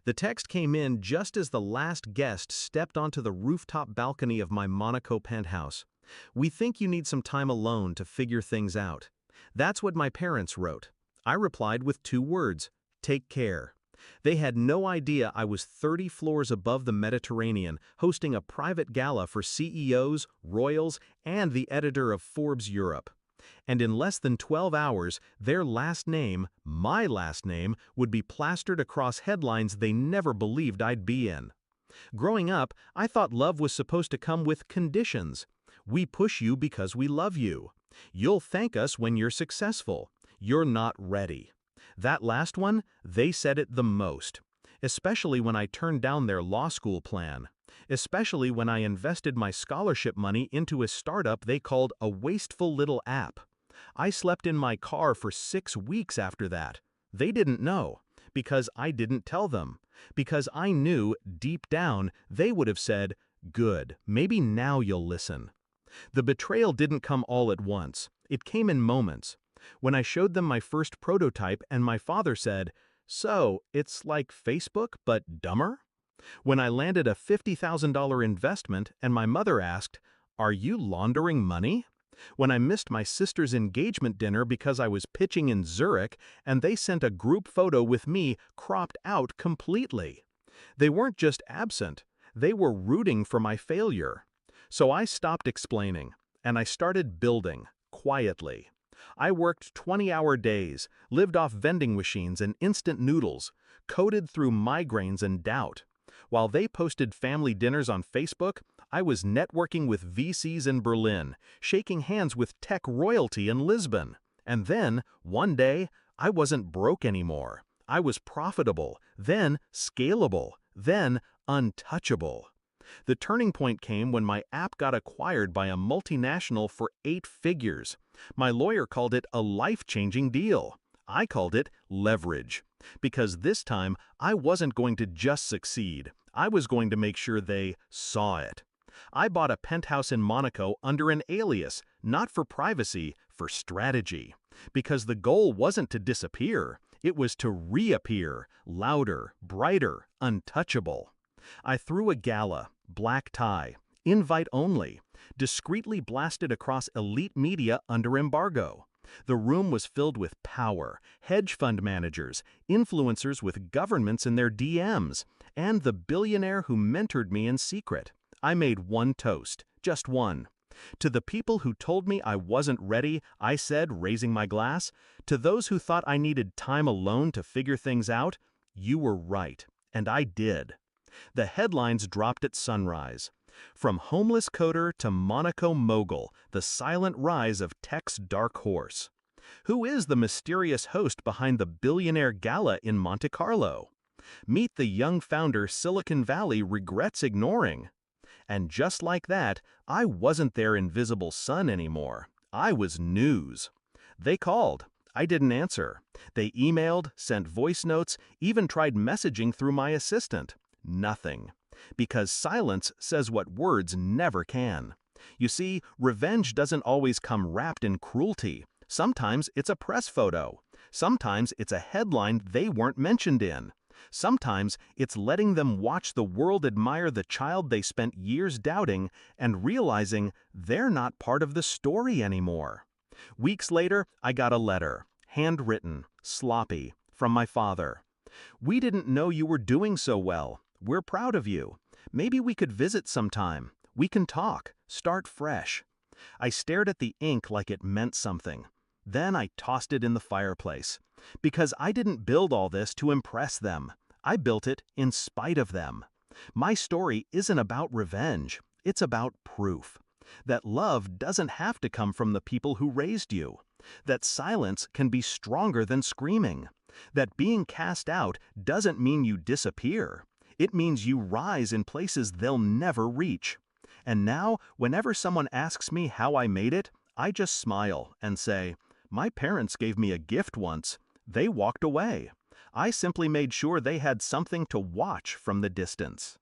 The text came in just as the last guest stepped onto the rooftop balcony of my Monaco penthouse. "We think you need some time alone to figure things out." That's what my parents wrote. I replied with 2 words: take care. They had no idea I was 30 floors above the Mediterranean, hosting a private gala for CEOs, royals, and the editor of Forbes Europe. And in less than 12 hours, their last name, my last name, would be plastered across headlines they never believed I'd be in. Growing up, I thought love was supposed to come with conditions. "We push you because we love you." "You'll thank us when you're successful." "You're not ready." That last one, they said it the most. Especially when I turned down their law school plan. Especially when I invested my scholarship money into a startup they called a wasteful little app. I slept in my car for 6 weeks after that. They didn't know. Because I didn't tell them. Because I knew, deep down, they would have said, "Good, maybe now you'll listen." The betrayal didn't come all at once. It came in moments. When I showed them my first prototype and my father said, "So, it's like Facebook, but dumber?" When I landed a $50,000 investment and my mother asked, "Are you laundering money?" When I missed my sister's engagement dinner because I was pitching in Zurich and they sent a group photo with me cropped out completely. They weren't just absent, they were rooting for my failure. So I stopped explaining, and I started building, quietly. I worked 20-hour days, lived off vending machines and instant noodles, coded through migraines and doubt. While they posted family dinners on Facebook, I was networking with VCs in Berlin, shaking hands with tech royalty in Lisbon. And then, one day, I wasn't broke anymore. I was profitable, then scalable, then untouchable. The turning point came when my app got acquired by a multinational for 8 figures. My lawyer called it a life-changing deal. I called it leverage. Because this time, I wasn't going to just succeed. I was going to make sure they saw it. I bought a penthouse in Monaco under an alias, not for privacy, for strategy. Because the goal wasn't to disappear. It was to reappear, louder, brighter, untouchable. I threw a gala, black tie, invite only, discreetly blasted across elite media under embargo. The room was filled with power, hedge fund managers, influencers with governments in their DMs, and the billionaire who mentored me in secret. I made one toast, just one. To the people who told me I wasn't ready, I said, raising my glass, to those who thought I needed time alone to figure things out, you were right, and I did. The headlines dropped at sunrise. From homeless coder to Monaco mogul, the silent rise of tech's dark horse. Who is the mysterious host behind the billionaire gala in Monte Carlo? Meet the young founder Silicon Valley regrets ignoring. And just like that, I wasn't their invisible son anymore. I was news. They called. I didn't answer. They emailed, sent voice notes, even tried messaging through my assistant. Nothing. Because silence says what words never can. You see, revenge doesn't always come wrapped in cruelty. Sometimes it's a press photo. Sometimes it's a headline they weren't mentioned in. Sometimes it's letting them watch the world admire the child they spent years doubting and realizing they're not part of the story anymore. Weeks later, I got a letter, handwritten, sloppy, from my father. "We didn't know you were doing so well. We're proud of you. Maybe we could visit sometime. We can talk, start fresh." I stared at the ink like it meant something. Then I tossed it in the fireplace. Because I didn't build all this to impress them. I built it in spite of them. My story isn't about revenge. It's about proof. That love doesn't have to come from the people who raised you. That silence can be stronger than screaming. That being cast out doesn't mean you disappear. It means you rise in places they'll never reach. And now, whenever someone asks me how I made it, I just smile and say, "My parents gave me a gift once. They walked away. I simply made sure they had something to watch from the distance."